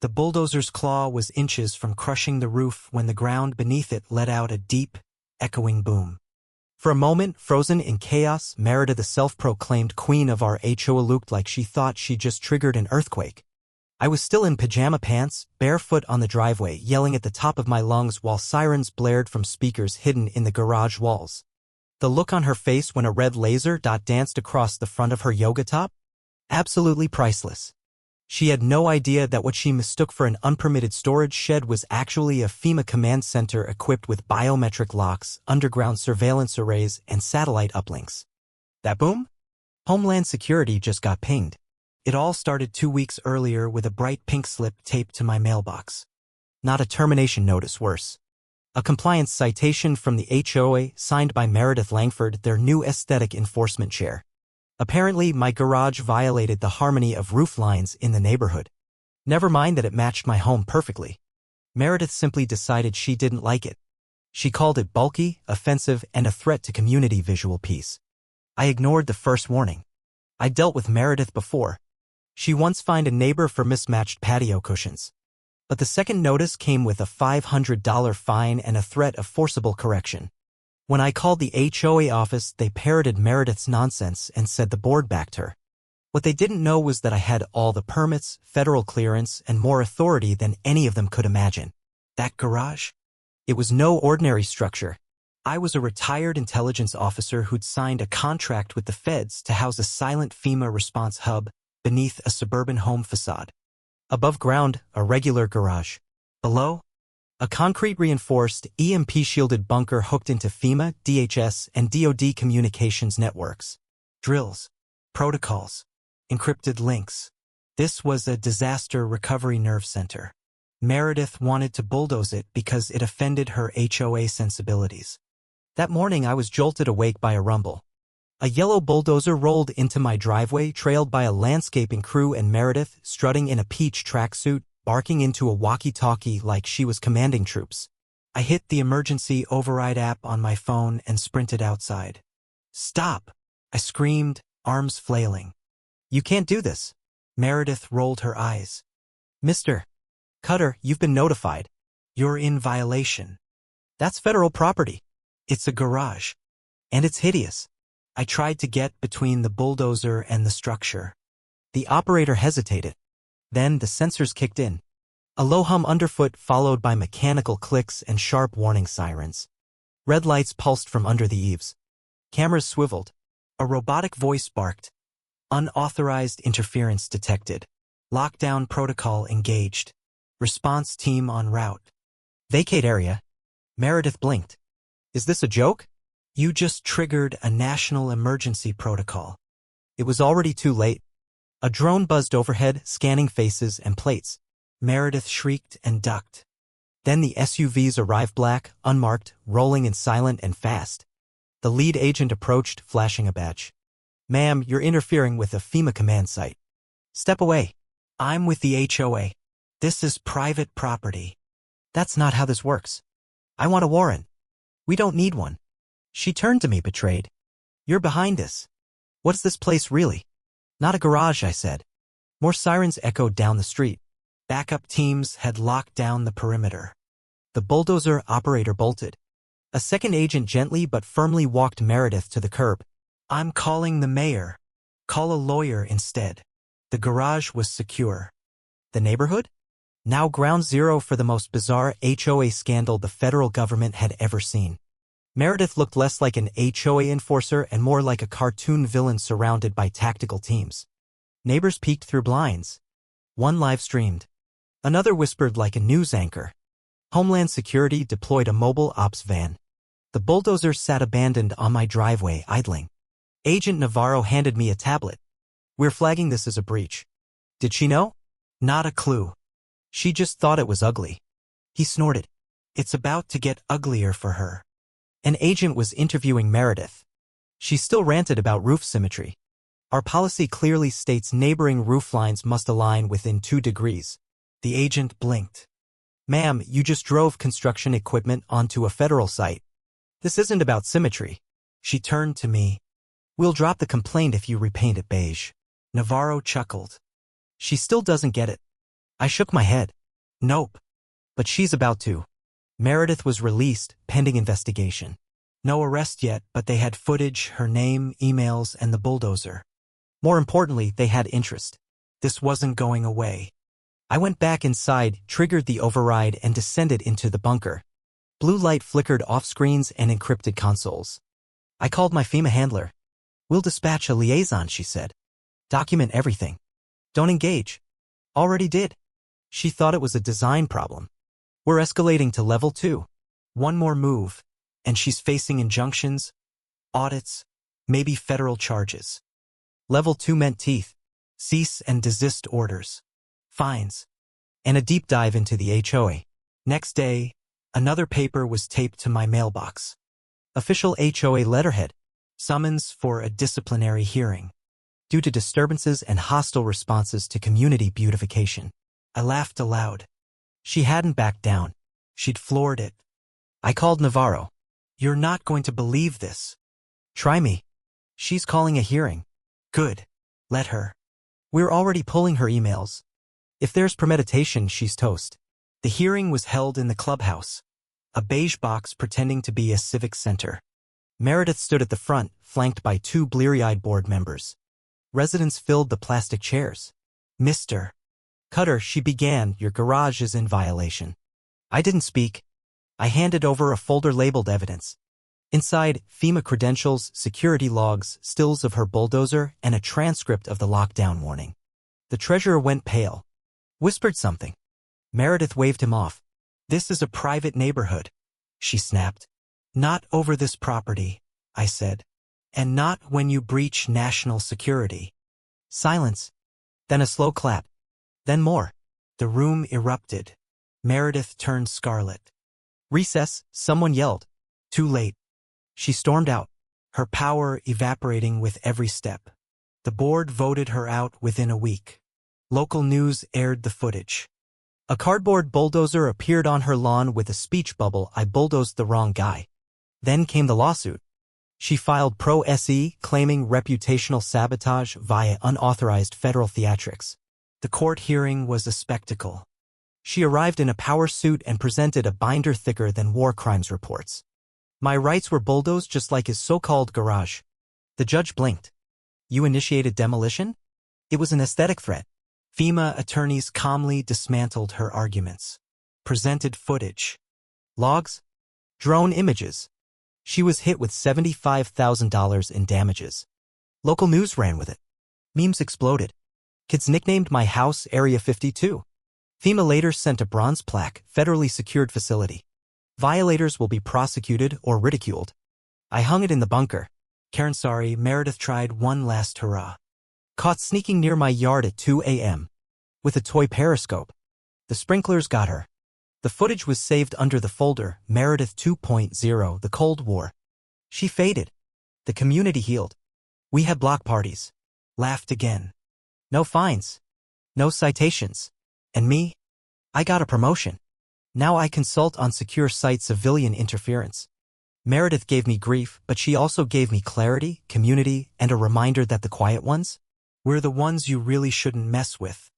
The bulldozer's claw was inches from crushing the roof when the ground beneath it let out a deep, echoing boom. For a moment, frozen in chaos, Merida, the self-proclaimed queen of our HOA, looked like she thought she just triggered an earthquake. I was still in pajama pants, barefoot on the driveway, yelling at the top of my lungs while sirens blared from speakers hidden in the garage walls. The look on her face when a red laser dot danced across the front of her yoga top? Absolutely priceless. She had no idea that what she mistook for an unpermitted storage shed was actually a FEMA command center equipped with biometric locks, underground surveillance arrays, and satellite uplinks. That boom? Homeland Security just got pinged. It all started 2 weeks earlier with a bright pink slip taped to my mailbox. Not a termination notice, worse. A compliance citation from the HOA signed by Meredith Langford, their new aesthetic enforcement chair. Apparently, my garage violated the harmony of roof lines in the neighborhood. Never mind that it matched my home perfectly. Meredith simply decided she didn't like it. She called it bulky, offensive, and a threat to community visual peace. I ignored the first warning. I dealt with Meredith before. She once fined a neighbor for mismatched patio cushions. But the second notice came with a $500 fine and a threat of forcible correction. When I called the HOA office, they parroted Meredith's nonsense and said the board backed her. What they didn't know was that I had all the permits, federal clearance, and more authority than any of them could imagine. That garage? It was no ordinary structure. I was a retired intelligence officer who'd signed a contract with the feds to house a silent FEMA response hub beneath a suburban home facade. Above ground, a regular garage. Below, a concrete-reinforced, EMP-shielded bunker hooked into FEMA, DHS, and DoD communications networks. Drills, protocols, encrypted links. This was a disaster recovery nerve center. Meredith wanted to bulldoze it because it offended her HOA sensibilities. That morning I was jolted awake by a rumble. A yellow bulldozer rolled into my driveway, trailed by a landscaping crew, and Meredith, strutting in a peach tracksuit, barking into a walkie-talkie like she was commanding troops. I hit the emergency override app on my phone and sprinted outside. "Stop!" I screamed, arms flailing. "You can't do this." Meredith rolled her eyes. "Mr. Cutter, you've been notified. You're in violation. That's federal property. It's a garage. And it's hideous." I tried to get between the bulldozer and the structure. The operator hesitated. Then the sensors kicked in. A low hum underfoot followed by mechanical clicks and sharp warning sirens. Red lights pulsed from under the eaves. Cameras swiveled. A robotic voice barked. "Unauthorized interference detected. Lockdown protocol engaged. Response team en route. Vacate area." Meredith blinked. "Is this a joke? You just triggered a national emergency protocol." It was already too late. A drone buzzed overhead, scanning faces and plates. Meredith shrieked and ducked. Then the SUVs arrived, black, unmarked, rolling in silent and fast. The lead agent approached, flashing a badge. "Ma'am, you're interfering with a FEMA command site. Step away." "I'm with the HOA. This is private property." "That's not how this works. I want a warrant." "We don't need one." She turned to me, betrayed. "You're behind this. What's this place really?" "Not a garage," I said. More sirens echoed down the street. Backup teams had locked down the perimeter. The bulldozer operator bolted. A second agent gently but firmly walked Meredith to the curb. "I'm calling the mayor. Call a lawyer instead." The garage was secure. The neighborhood? Now ground zero for the most bizarre HOA scandal the federal government had ever seen. Meredith looked less like an HOA enforcer and more like a cartoon villain surrounded by tactical teams. Neighbors peeked through blinds. One live-streamed. Another whispered like a news anchor. Homeland Security deployed a mobile ops van. The bulldozer sat abandoned on my driveway, idling. Agent Navarro handed me a tablet. "We're flagging this as a breach." Did she know? Not a clue. She just thought it was ugly. He snorted. "It's about to get uglier for her." An agent was interviewing Meredith. She still ranted about roof symmetry. "Our policy clearly states neighboring roof lines must align within 2 degrees. The agent blinked. "Ma'am, you just drove construction equipment onto a federal site. This isn't about symmetry." She turned to me. "We'll drop the complaint if you repaint it beige." Navarro chuckled. "She still doesn't get it. I shook my head. Nope. But she's about to. Meredith was released, pending investigation. No arrest yet, but they had footage, her name, emails, and the bulldozer. More importantly, they had interest. This wasn't going away. I went back inside, triggered the override, and descended into the bunker. Blue light flickered off screens and encrypted consoles. I called my FEMA handler. We'll dispatch a liaison, she said. Document everything. Don't engage. Already did. She thought it was a design problem. We're escalating to level 2. One more move, and she's facing injunctions, audits, maybe federal charges. Level 2 meant teeth, cease and desist orders, fines, and a deep dive into the HOA. Next day, another paper was taped to my mailbox. Official HOA letterhead, summons for a disciplinary hearing, due to disturbances and hostile responses to community beautification. I laughed aloud. She hadn't backed down. She'd floored it. I called Navarro. You're not going to believe this. Try me. She's calling a hearing. Good. Let her. We're already pulling her emails. If there's premeditation, she's toast. The hearing was held in the clubhouse, a beige box pretending to be a civic center. Meredith stood at the front, flanked by 2 bleary-eyed board members. Residents filled the plastic chairs. Mr. Cutter, she began, your garage is in violation. I didn't speak. I handed over a folder labeled evidence. Inside, FEMA credentials, security logs, stills of her bulldozer, and a transcript of the lockdown warning. The treasurer went pale. Whispered something. Meredith waved him off. This is a private neighborhood, she snapped. Not over this property, I said. And not when you breach national security. Silence. Then a slow clap. Then more. The room erupted. Meredith turned scarlet. Recess, someone yelled. Too late. She stormed out, her power evaporating with every step. The board voted her out within a week. Local news aired the footage. A cardboard bulldozer appeared on her lawn with a speech bubble, I bulldozed the wrong guy. Then came the lawsuit. She filed pro se, claiming reputational sabotage via unauthorized federal theatrics. The court hearing was a spectacle. She arrived in a power suit and presented a binder thicker than war crimes reports. My rights were bulldozed just like his so-called garage. The judge blinked. You initiated demolition? It was an aesthetic threat. FEMA attorneys calmly dismantled her arguments. Presented footage. Logs? Drone images. She was hit with $75,000 in damages. Local news ran with it. Memes exploded. Kids nicknamed my house Area 52. FEMA later sent a bronze plaque, federally secured facility. Violators will be prosecuted or ridiculed. I hung it in the bunker. Karen, sorry, Meredith tried one last hurrah. Caught sneaking near my yard at 2 a.m. with a toy periscope. The sprinklers got her. The footage was saved under the folder, Meredith 2.0, the Cold War. She faded. The community healed. We had block parties. Laughed again. No fines. No citations. And me? I got a promotion. Now I consult on secure site civilian interference. Meredith gave me grief, but she also gave me clarity, community, and a reminder that the quiet ones? We're the ones you really shouldn't mess with.